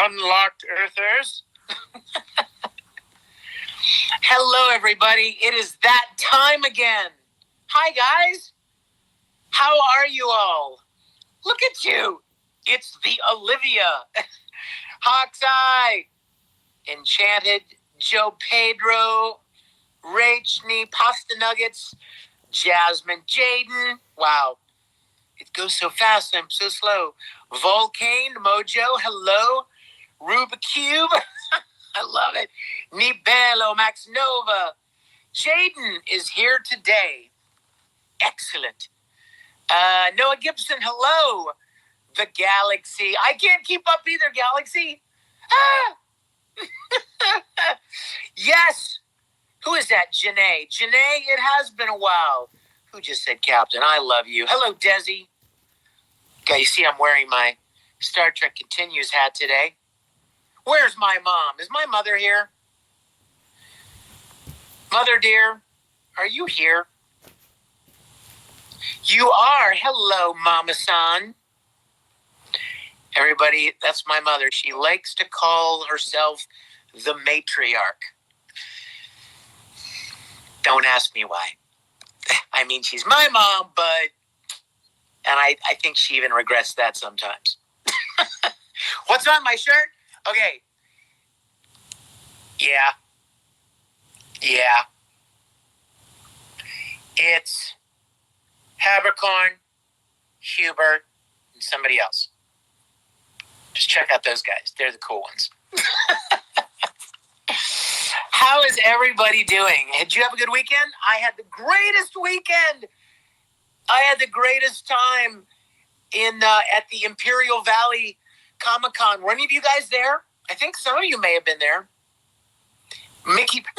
Unlocked Earthers. Hello, everybody. It is that time again. Hi, guys. How are you all? Look at you. It's the Olivia. Hawk's Eye. Enchanted. Joe Pedro. Rachni. Pasta Nuggets. Jasmine. Jaden. Wow. It goes so fast. I'm so slow. Volcane. Mojo. Hello. Rubik Cube. I love it. Nibello, Max Nova. Jaden is here today. Excellent. Noah Gibson, hello. The Galaxy. I can't keep up either, Galaxy. Ah! Yes. Who is that? Janae. Janae, it has been a while. Who just said Captain? I love you. Hello, Desi. Okay, you see I'm wearing my Star Trek Continues hat today. Where's my mom? Is my mother here? Mother dear, are you here? You are. Hello, Mama-san. Everybody, that's my mother. She likes to call herself the matriarch. Don't ask me why. I mean, she's my mom, and I think she even regrets that sometimes. What's on my shirt? Okay. Yeah. It's Habercorn, Hubert, and somebody else. Just check out those guys. They're the cool ones. How is everybody doing? Did you have a good weekend? I had the greatest weekend. I had the greatest time at the Imperial Valley Comic-Con. Were any of you guys there? I think some of you may have been there. Mickey Taco!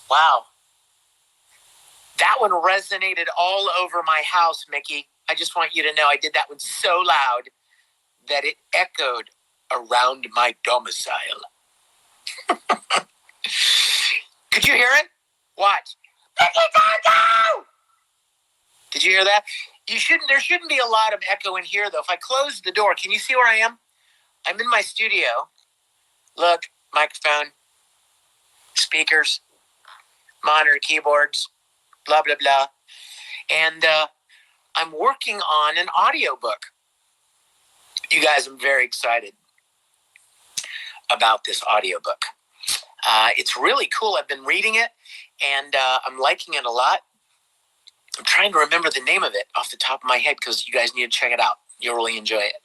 Wow. That one resonated all over my house, Mickey. I just want you to know I did that one so loud that it echoed around my domicile. Could you hear it? Watch. Mickey Taco! Did you hear that? There shouldn't be a lot of echo in here, though. If I close the door, can you see where I am? I'm in my studio. Look, microphone, speakers, monitor, keyboards, blah, blah, blah. And I'm working on an audiobook. You guys, I'm very excited about this audiobook. It's really cool. I've been reading it, and I'm liking it a lot. I'm trying to remember the name of it off the top of my head because you guys need to check it out. You'll really enjoy it.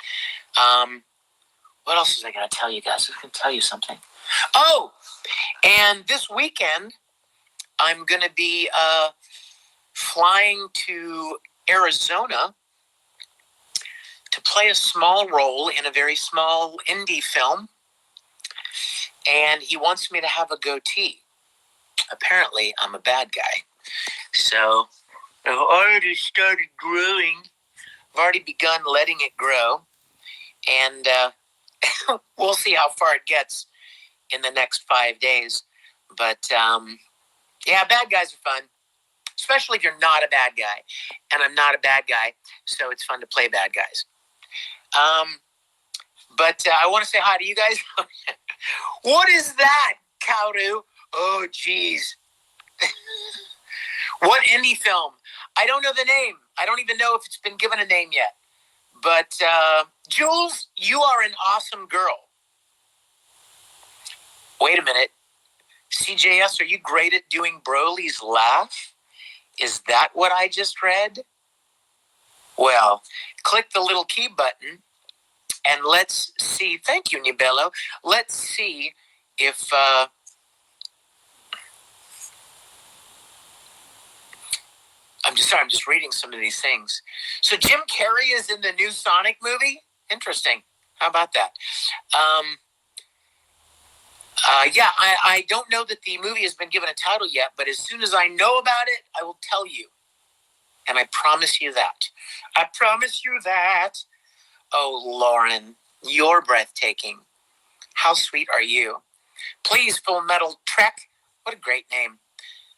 What else was I going to tell you guys? I was going to tell you something. Oh, and this weekend, I'm going to be flying to Arizona to play a small role in a very small indie film. And he wants me to have a goatee. Apparently, I'm a bad guy. So I've already started growing. I've already begun letting it grow. And we'll see how far it gets in the next 5 days. But, yeah, bad guys are fun, especially if you're not a bad guy. And I'm not a bad guy, so it's fun to play bad guys. But I want to say hi to you guys. What is that, Kauru? Oh, geez. What indie film? I don't know the name. I don't even know if it's been given a name yet. But, Jules, you are an awesome girl. Wait a minute. CJS, are you great at doing Broly's laugh? Is that what I just read? Well, click the little key button and let's see. Thank you, Nibello. Let's see if... I'm just reading some of these things. So Jim Carrey is in the new Sonic movie? Interesting. How about that? Yeah, I don't know that the movie has been given a title yet, but as soon as I know about it, I will tell you. And I promise you that. I promise you that. Oh, Lauren, you're breathtaking. How sweet are you? Please, Full Metal Trek. What a great name.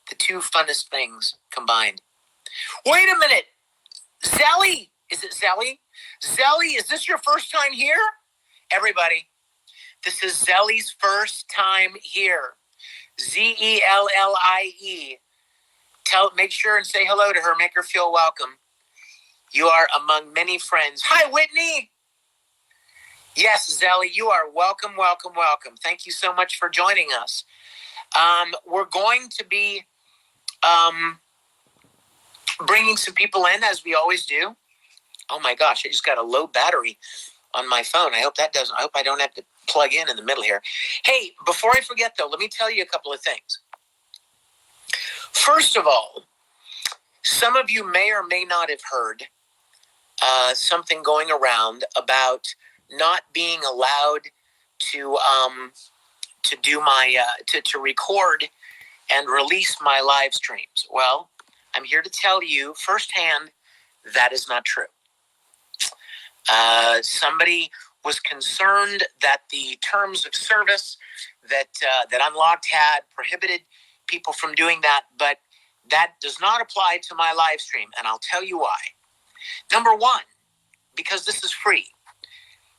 The two funnest things combined. Wait a minute. Zelly. Is it Zelly? Zelly, is this your first time here? Everybody, this is Zelly's first time here. Zellie. Make sure and say hello to her. Make her feel welcome. You are among many friends. Hi, Whitney. Yes, Zelly, you are welcome. Thank you so much for joining us. We're going to be bringing some people in, as we always do. Oh my gosh, I just got a low battery on my phone. I hope I don't have to plug in the middle here. Hey, before I forget though, let me tell you a couple of things. First of all, some of you may or may not have heard something going around about not being allowed to do my to record and release my live streams. Well, I'm here to tell you firsthand that is not true. Somebody was concerned that the terms of service that Unlocked had prohibited people from doing that, but that does not apply to my live stream, and I'll tell you why. Number one, because this is free.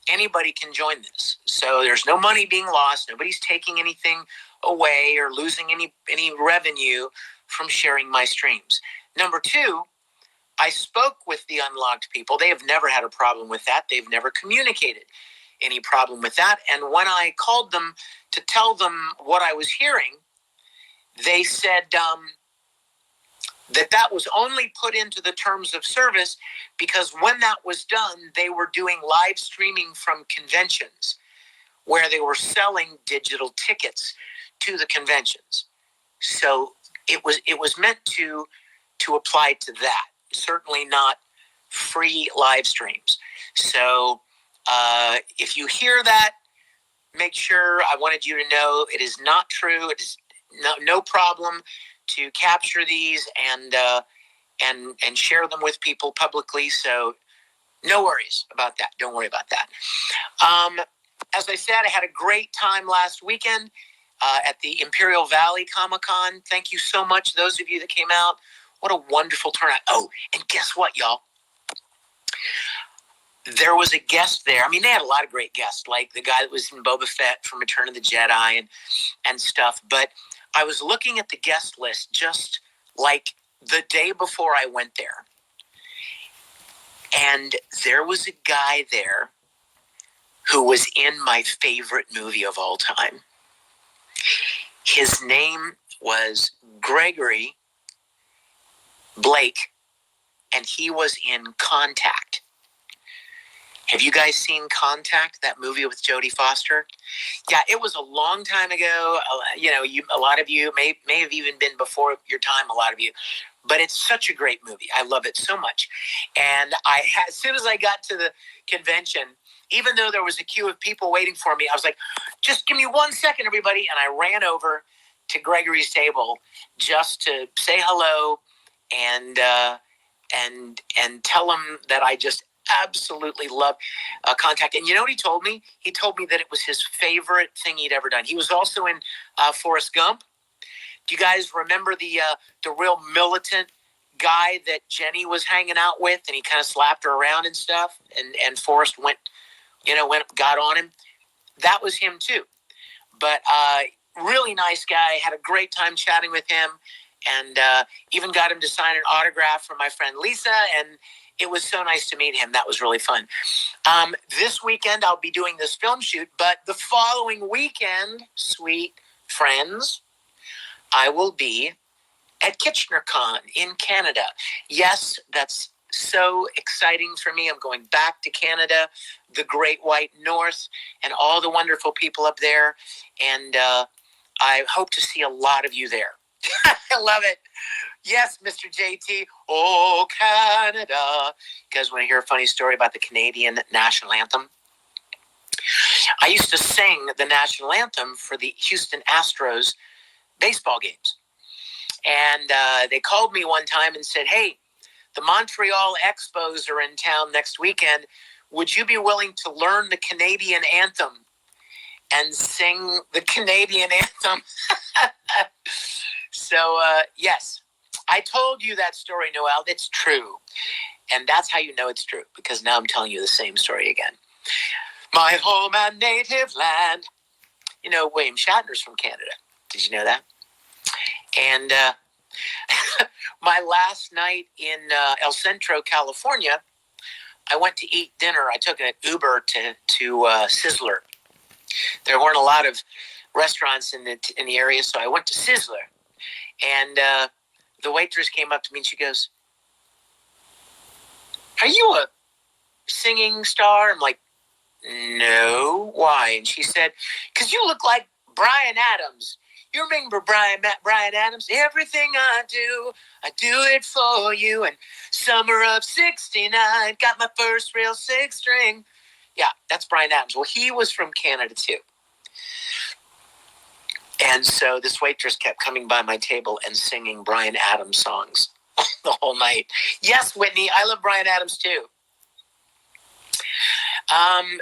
Anybody can join this. So there's no money being lost. Nobody's taking anything away or losing any revenue from sharing my streams. Number two, I spoke with the Unlocked people. They have never had a problem with that. They've never communicated any problem with that. And when I called them to tell them what I was hearing, they said that was only put into the terms of service because when that was done, they were doing live streaming from conventions where they were selling digital tickets to the conventions. So it was meant to apply to that. Certainly not free live streams. So if you hear that, make sure, I wanted you to know it is not true. It is no problem to capture these and share them with people publicly. So no worries about that. Don't worry about that. As I said, I had a great time last weekend at the Imperial Valley Comic-Con. Thank you so much, those of you that came out. What a wonderful turnout. Oh, and guess what, y'all? There was a guest there. I mean, they had a lot of great guests, like the guy that was in Boba Fett from Return of the Jedi and stuff. But I was looking at the guest list just like the day before I went there. And there was a guy there who was in my favorite movie of all time. His name was Gregory Blake, and he was in Contact. Have you guys seen Contact, that movie with Jodie Foster? Yeah, it was a long time ago. A lot of you may have even been before your time, a lot of you. But it's such a great movie. I love it so much. And as soon as I got to the convention, even though there was a queue of people waiting for me, I was like, just give me 1 second, everybody. And I ran over to Gregory's table just to say hello and tell him that I just absolutely love Contact. And you know what he told me? He told me that it was his favorite thing he'd ever done. He was also in Forrest Gump. Do you guys remember the real militant guy that Jenny was hanging out with, and he kind of slapped her around and stuff, and Forrest got on him? That was him too. But really nice guy. Had a great time chatting with him, and even got him to sign an autograph from my friend Lisa, and it was so nice to meet him. That was really fun. This weekend I'll be doing this film shoot, but the following weekend, sweet friends, I will be at KitchenerCon in Canada. Yes, that's so exciting for me. I'm going back to Canada, the Great White North, and all the wonderful people up there. And I hope to see a lot of you there. I love it. Yes, Mr. JT. Oh, Canada. You guys want to hear a funny story about the Canadian national anthem? I used to sing the national anthem for the Houston Astros baseball games. And they called me one time and said, hey, the Montreal Expos are in town next weekend. Would you be willing to learn the Canadian anthem and sing the Canadian anthem? So, yes, I told you that story, Noel. It's true. And that's how you know it's true, because now I'm telling you the same story again. My home and native land. You know, William Shatner's from Canada. Did you know that? And my last night in El Centro, California, I went to eat dinner. I took an Uber to Sizzler. There weren't a lot of restaurants in the area, so I went to Sizzler. And the waitress came up to me and she goes, "Are you a singing star?" I'm like, "No, why?" And she said, "Because you look like Bryan Adams. You remember Bryan Adams? Everything I do it for you. And summer of '69, got my first real six string." Yeah, that's Bryan Adams. Well, he was from Canada too. And so this waitress kept coming by my table and singing Bryan Adams songs the whole night. Yes, Whitney, I love Bryan Adams too.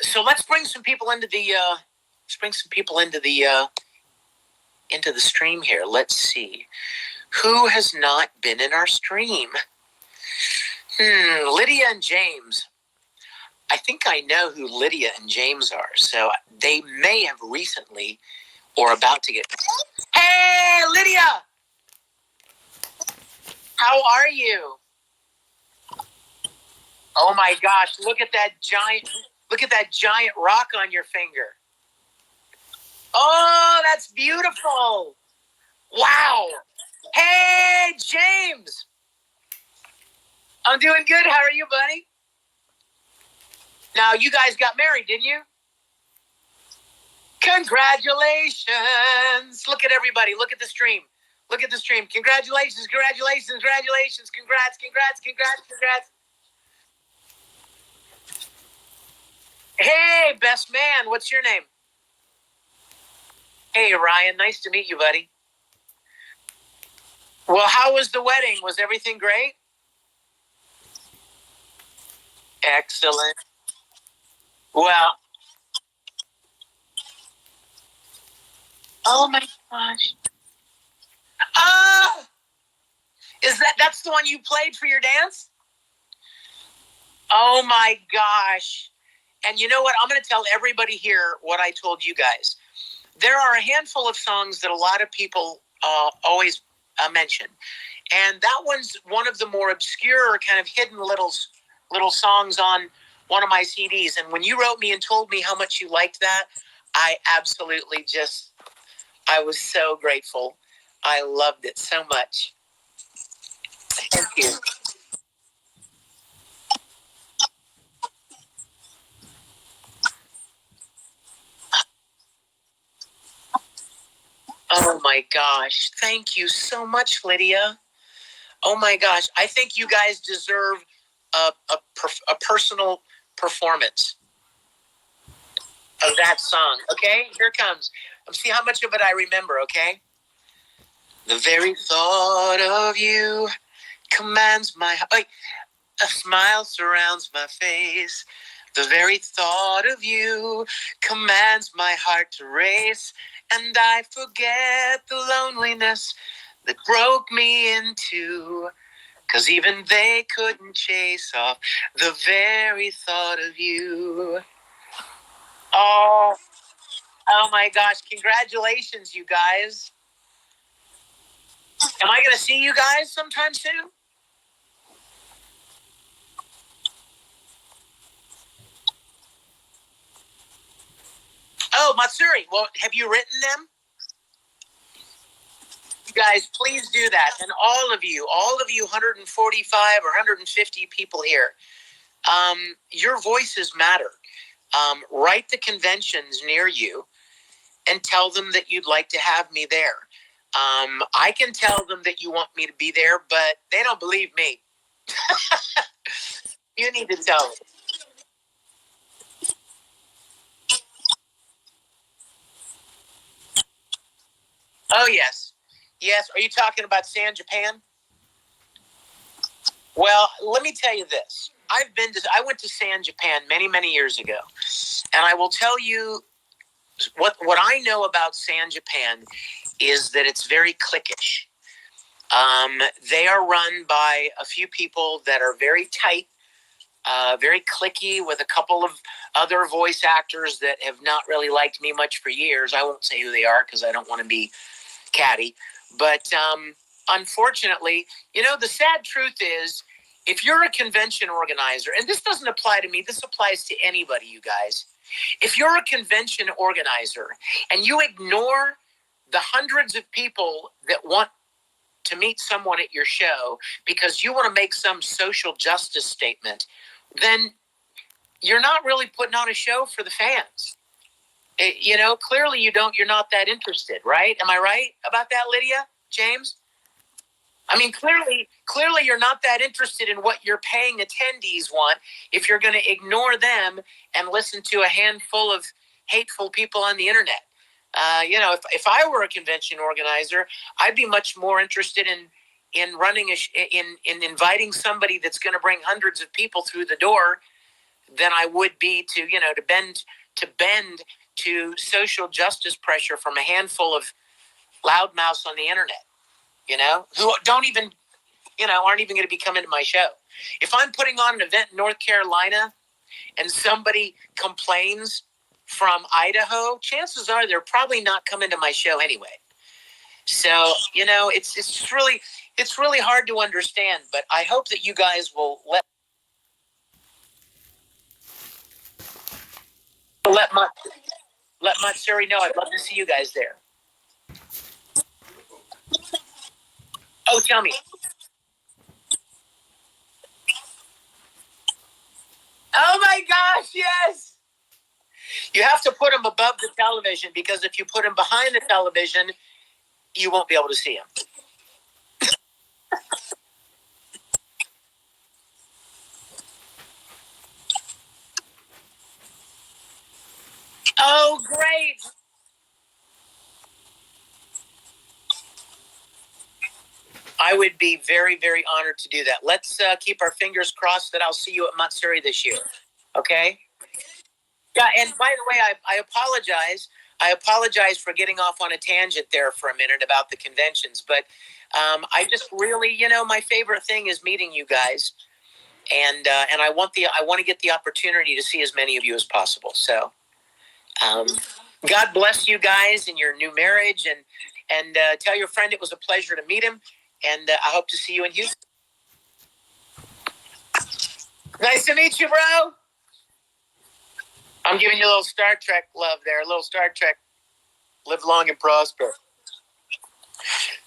So let's bring some people into the stream here. Let's see who has not been in our stream. Lydia and James. I think I know who Lydia and James are. So they may have recently or about to get. Hey, Lydia! How are you? Oh my gosh! Look at that giant rock on your finger. Oh, that's beautiful! Wow! Hey, James! I'm doing good. How are you, buddy? Now, you guys got married, didn't you? Congratulations! Look at everybody. Look at the stream. Look at the stream. Congratulations, congratulations, congratulations. Congrats, congrats, congrats, congrats. Hey, best man. What's your name? Hey, Ryan. Nice to meet you, buddy. Well, how was the wedding? Was everything great? Excellent. Well, oh my gosh. Ah! That's the one you played for your dance? Oh my gosh. And you know what? I'm going to tell everybody here what I told you guys. There are a handful of songs that a lot of people always mention. And that one's one of the more obscure, kind of hidden little songs on one of my CDs. And when you wrote me and told me how much you liked that, I absolutely I was so grateful. I loved it so much. Thank you. Oh my gosh. Thank you so much, Lydia. Oh my gosh. I think you guys deserve a personal performance of that song. Okay? Here it comes. Let's see how much of it I remember, okay? The very thought of you commands my heart. A smile surrounds my face. The very thought of you commands my heart to race. And I forget the loneliness that broke me in two. 'Cause even they couldn't chase off the very thought of you. Oh my gosh. Congratulations, you guys. Am I going to see you guys sometime soon? Oh, Matsuri. Well, have you written them? You guys, please do that. And all of you 145 or 150 people here, your voices matter. Write the conventions near you and tell them that you'd like to have me there. I can tell them that you want me to be there, but they don't believe me. You need to tell them. Oh, yes. Yes. Are you talking about San Japan? Well, let me tell you this. I went to San Japan many, many years ago. And I will tell you what I know about San Japan is that it's very cliquish. They are run by a few people that are very tight very cliquey with a couple of other voice actors that have not really liked me much for years. I won't say who they are because I don't want to be catty. But unfortunately, the sad truth is, if you're a convention organizer, and this doesn't apply to me, this applies to anybody, you guys. If you're a convention organizer and you ignore the hundreds of people that want to meet someone at your show because you want to make some social justice statement, then you're not really putting on a show for the fans. Clearly you're not that interested, right? Am I right about that, Lydia, James? I mean, clearly you're not that interested in what your paying attendees want if you're going to ignore them and listen to a handful of hateful people on the internet. If I were a convention organizer, I'd be much more interested in running in inviting somebody that's going to bring hundreds of people through the door than I would be to bend to social justice pressure from a handful of loudmouths on the internet. Who don't even, aren't even going to be coming to my show. If I'm putting on an event in North Carolina and somebody complains from Idaho, chances are they're probably not coming to my show anyway. So, it's really hard to understand, but I hope that you guys will let Matsuri know. I'd love to see you guys there. Oh, tell me. Oh my gosh, yes. You have to put them above the television because if you put them behind the television, you won't be able to see them. Oh, great. I would be very, very honored to do that. Let's keep our fingers crossed that I'll see you at Matsuri this year. Okay? Yeah, and by the way, I apologize. I apologize for getting off on a tangent there for a minute about the conventions, but I just really, my favorite thing is meeting you guys, and I want to get the opportunity to see as many of you as possible. So, God bless you guys in your new marriage, and tell your friend it was a pleasure to meet him, and I hope to see you in Houston. Nice to meet you, bro. I'm giving you a little Star Trek love there, a little Star Trek. Live long and prosper.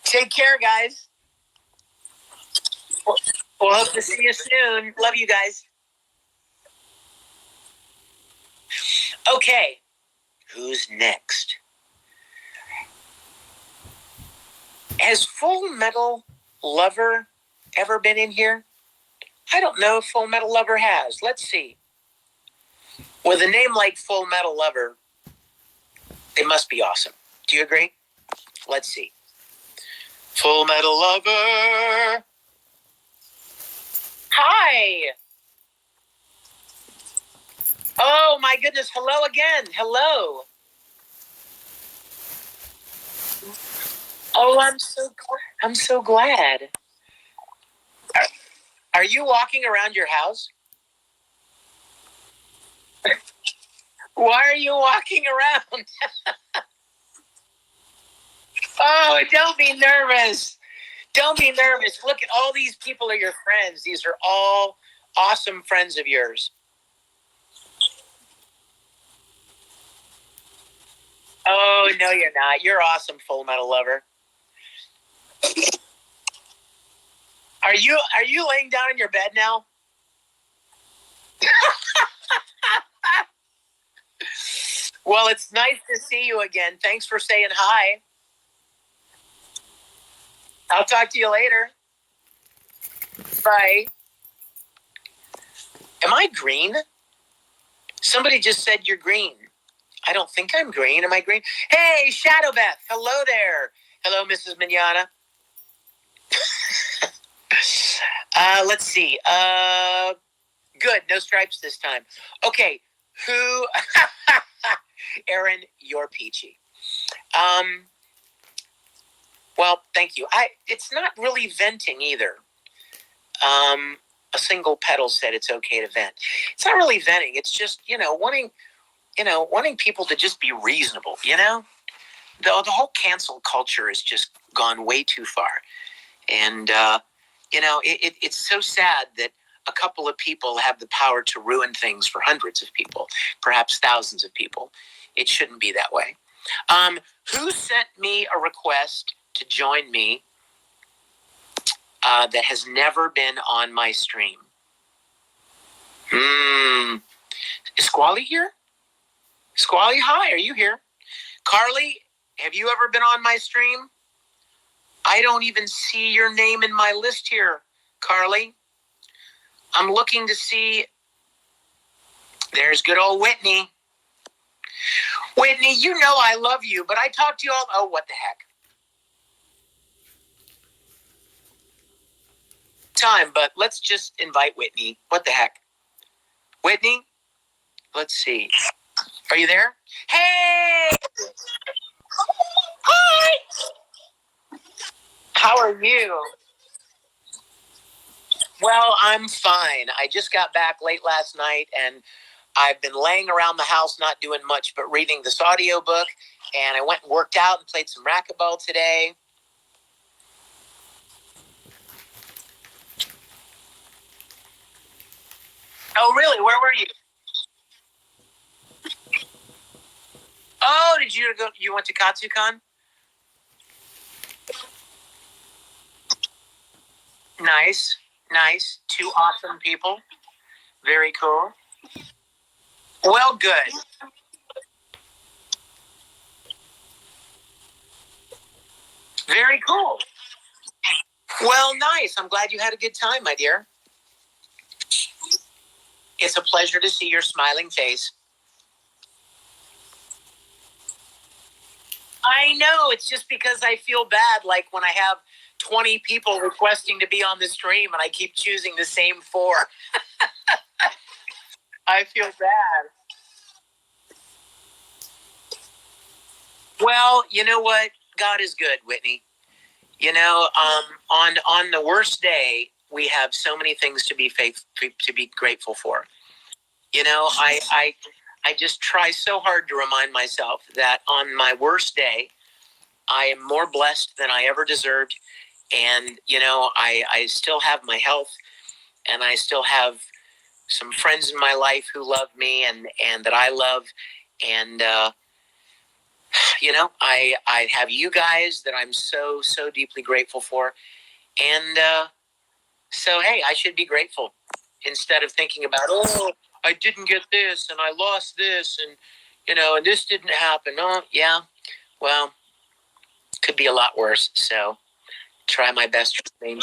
Take care, guys. We'll hope to see you soon. Love you guys. Okay, who's next? Has Full Metal Lover ever been in here? I don't know if Full Metal Lover has. Let's see. With a name like Full Metal Lover, it must be awesome. Do you agree? Let's see. Full Metal Lover. Hi. Oh my goodness. Hello again. Hello. Oh, I'm so glad. Are you walking around your house? Why are you walking around? Oh, don't be nervous. Don't be nervous. Look at all these people are your friends. These are all awesome friends of yours. Oh, no, you're not. You're awesome, Full Metal Lover. Are you laying down in your bed now? Well, it's nice to see you again. Thanks for saying hi. I'll talk to you later. Bye. Am I green? Somebody just said you're green. I don't think I'm green. Am I green? Hey, Shadow Beth. Hello there. Hello, Mrs. Mignogna. Let's see. Good. No stripes this time. Okay. Who? Aaron, you're peachy. Well, thank you. It's not really venting either. a single petal said it's okay to vent. It's not really venting. It's just, wanting people to just be reasonable, The whole cancel culture has just gone way too far. And, it's so sad that a couple of people have the power to ruin things for hundreds of people, perhaps thousands of people. It shouldn't be that way. Who sent me a request to join me that has never been on my stream? Is Squally here? Squally, hi, are you here? Carly, have you ever been on my stream? I don't even see your name in my list here, Carly. I'm looking to see. There's good old Whitney. Whitney, you know I love you, but I talk to you all. Oh, what the heck? Time, but let's just invite Whitney. What the heck? Whitney? Let's see. Are you there? Hey! Hi! How are you? Well, I'm fine. I just got back late last night, and I've been laying around the house not doing much but reading this audiobook, and I went and worked out and played some racquetball today. Oh, really? Where were you? Oh, did you go? You went to Katsucon? Nice, nice. Two awesome people. Very cool. Well, good. Very cool. Well, nice. I'm glad you had a good time, my dear. It's a pleasure to see your smiling face. I know. It's just because I feel bad, like when I have 20 people requesting to be on the stream and I keep choosing the same 4. I feel bad. Well, you know what? God is good, Whitney. On the worst day, we have so many things to be to be grateful for. I just try so hard to remind myself that on my worst day, I am more blessed than I ever deserved. And, I still have my health, and I still have some friends in my life who love me and that I love. And, I have you guys that I'm so, so deeply grateful for. And so, hey, I should be grateful instead of thinking about, oh, I didn't get this and I lost this and this didn't happen. Oh, yeah, well, could be a lot worse. So try my best to remain.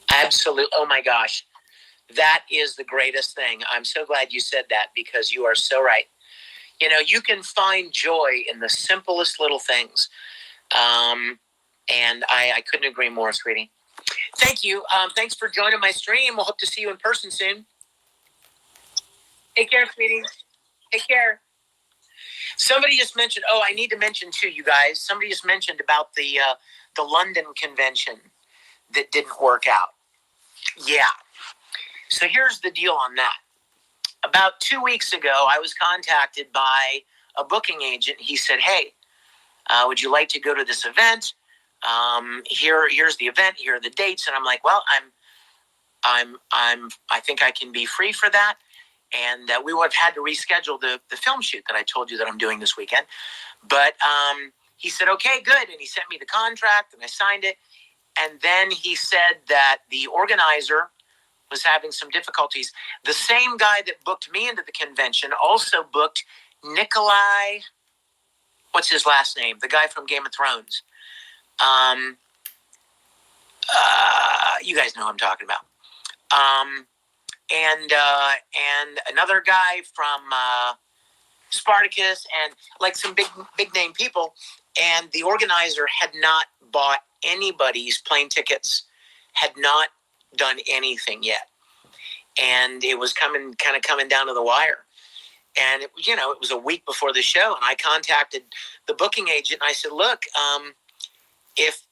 Absolutely. Oh my gosh. That is the greatest thing. I'm so glad you said that because you are so right. You can find joy in the simplest little things. And I couldn't agree more, sweetie. Thank you. Thanks for joining my stream. We'll hope to see you in person soon. Take care, sweetie. Take care. Somebody just mentioned, I need to mention too, you guys. Somebody just mentioned about the London convention that didn't work out. Yeah. So here's the deal on that. About 2 weeks ago, I was contacted by a booking agent. He said, "Hey, would you like to go to this event? Here's the event. Here are the dates." And I'm like, "Well, I think I can be free for that." And we would have had to reschedule the film shoot that I told you that I'm doing this weekend. But he said, "Okay, good." And he sent me the contract and I signed it. And then he said that the organizer was having some difficulties. The same guy that booked me into the convention also booked Nikolai. What's his last name? The guy from Game of Thrones. You guys know who I'm talking about. And another guy from Spartacus, and like some big name people. And the organizer had not bought anybody's plane tickets had not done anything yet. And it was coming down to the wire. And it was a week before the show, and I contacted the booking agent, and I said, look, if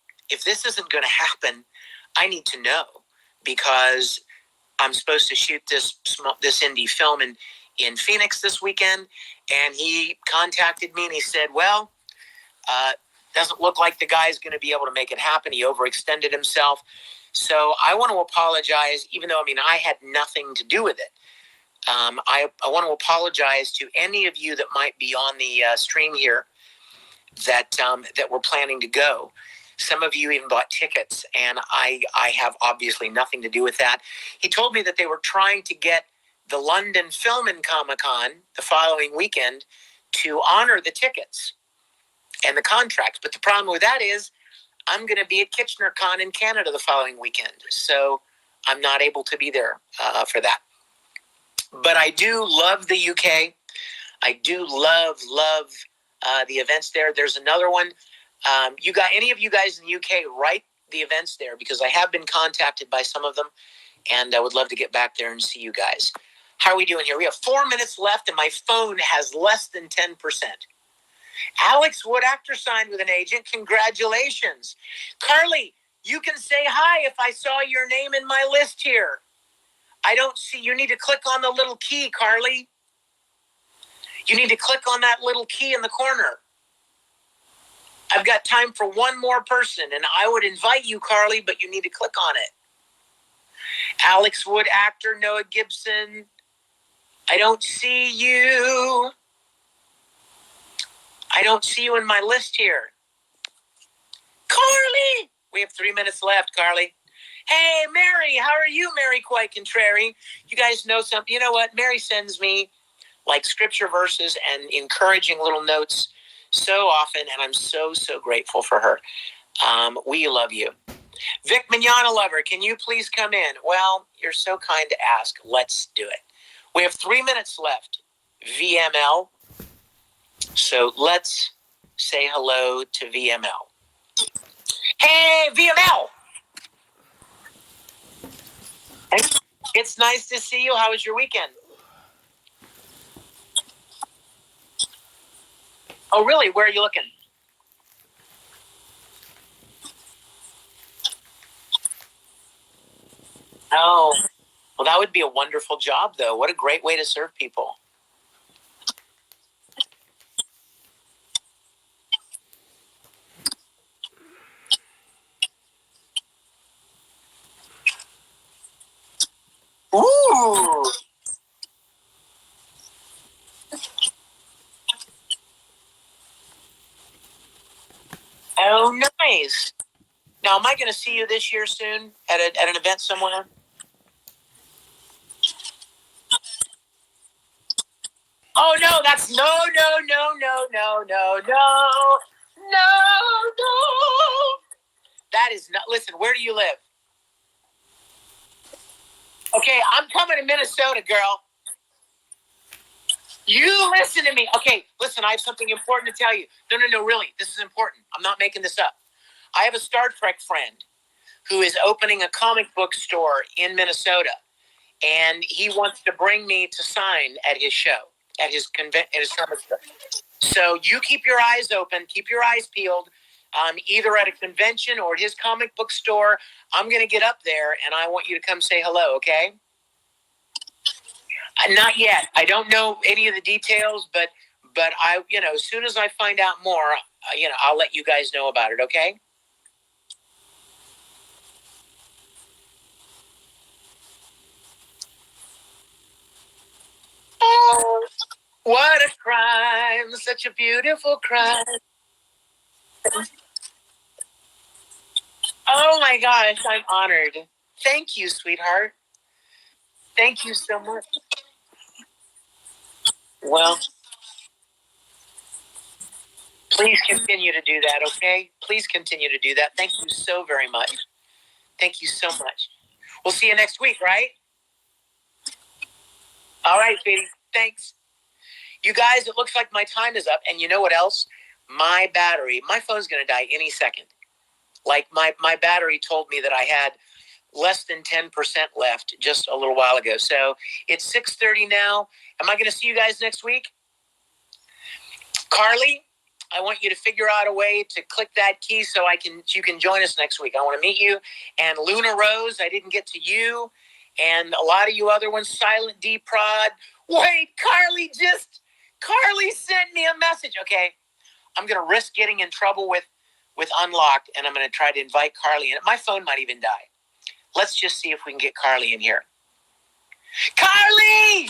this isn't going to happen, I need to know, because I'm supposed to shoot this indie film in Phoenix this weekend. And he contacted me, and he said, well, doesn't look like the guy's going to be able to make it happen. He overextended himself. So I want to apologize, even though, I had nothing to do with it. I want to apologize to any of you that might be on the stream here that were planning to go. Some of you even bought tickets, and I have obviously nothing to do with that. He told me that they were trying to get the London Film and Comic-Con the following weekend to honor the tickets and the contracts. But the problem with that is I'm going to be at Kitchener-Con in Canada the following weekend, so I'm not able to be there for that. But I do love the UK. I do love the events there. There's another one. Any of you guys in the UK, write the events there, because I have been contacted by some of them, and I would love to get back there and see you guys. How are we doing here? We have 4 minutes left, and my phone has less than 10%. Alex Wood, actor, signed with an agent. Congratulations. Carly, you can say hi if I saw your name in my list here. I don't see. You need to click on the little key, Carly. You need to click on that little key in the corner. I've got time for one more person, and I would invite you, Carly, but you need to click on it. Alex Wood, actor. Noah Gibson. I don't see you. I don't see you in my list here. Carly! We have 3 minutes left, Carly. Hey, Mary, how are you, Mary Quite Contrary? You guys know something. You know what? Mary sends me like scripture verses and encouraging little notes so often, and I'm so, so grateful for her. We love you. Vic Mignogna lover, can you please come in? Well, you're so kind to ask. Let's do it. We have 3 minutes left. VML. So let's say hello to VML. Hey, VML! It's nice to see you. How was your weekend? Oh, really? Where are you looking? Oh, well, that would be a wonderful job, though. What a great way to serve people. Ooh. Oh, nice. Now, am I going to see you this year soon at an event somewhere? Oh, no, that's no. That is not, listen, where do you live? Okay, I'm coming to Minnesota, girl. You listen to me. Okay, listen, I have something important to tell you. No, really, this is important. I'm not making this up. I have a Star Trek friend who is opening a comic book store in Minnesota, and he wants to bring me to sign at his show, at his comic show. So you keep your eyes open, keep your eyes peeled, either at a convention or at his comic book store. I'm going to get up there, and I want you to come say hello, okay? Not yet. I don't know any of the details, but I, as soon as I find out more, I'll let you guys know about it, okay? Oh, what a crime, such a beautiful crime. Oh my gosh, I'm honored. Thank you, sweetheart. Thank you so much. Well, please continue to do that, okay? Please continue to do that. Thank you so very much. Thank you so much. We'll see you next week, right? All right, sweetie. Thanks. You guys, it looks like my time is up. And you know what else? My battery, my phone's going to die any second. Like my battery told me that I had less than 10% left just a little while ago. So it's 6:30 now. Am I going to see you guys next week? Carly, I want you to figure out a way to click that key so you can join us next week. I want to meet you. And Luna Rose, I didn't get to you. And a lot of you other ones, Silent D Prod. Wait, Carly sent me a message. Okay, I'm going to risk getting in trouble with Unlocked, and I'm going to try to invite Carly in. My phone might even die. Let's just see if we can get Carly in here. Carly!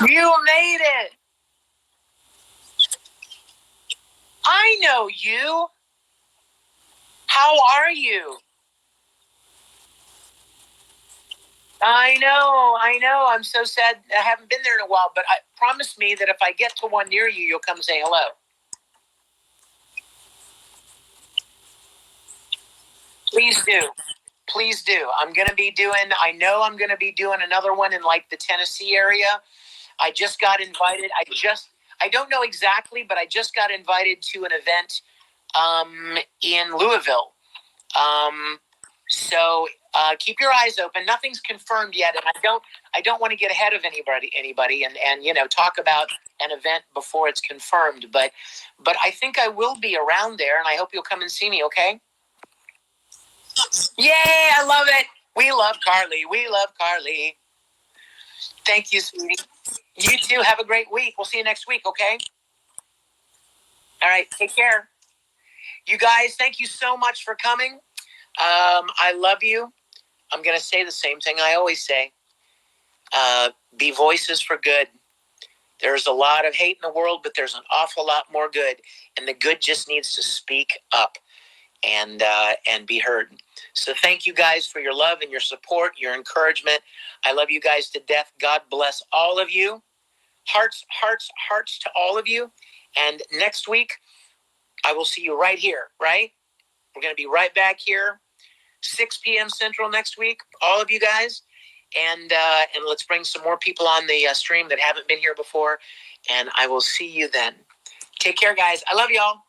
You made it. I know you. How are you? I know. I'm so sad. I haven't been there in a while, but promise me that if I get to one near you, you'll come say hello. Please do. Please do. I know I'm going to be doing another one in like the Tennessee area. I just got invited. I don't know exactly, but I just got invited to an event in Louisville. So keep your eyes open. Nothing's confirmed yet, and I don't want to get ahead of anybody and talk about an event before it's confirmed. But I think I will be around there, and I hope you'll come and see me. Okay? Yay! I love it. We love Carly. Thank you, sweetie. You too. Have a great week. We'll see you next week. Okay? All right. Take care. You guys, thank you so much for coming. I love you. I'm going to say the same thing I always say. Be voices for good. There's a lot of hate in the world, but there's an awful lot more good. And the good just needs to speak up and be heard. So thank you guys for your love and your support, your encouragement. I love you guys to death. God bless all of you. Hearts, hearts, hearts to all of you. And next week, I will see you right here, right? We're going to be right back here, 6 p.m. Central next week, all of you guys. And let's bring some more people on the stream that haven't been here before. And I will see you then. Take care, guys. I love y'all.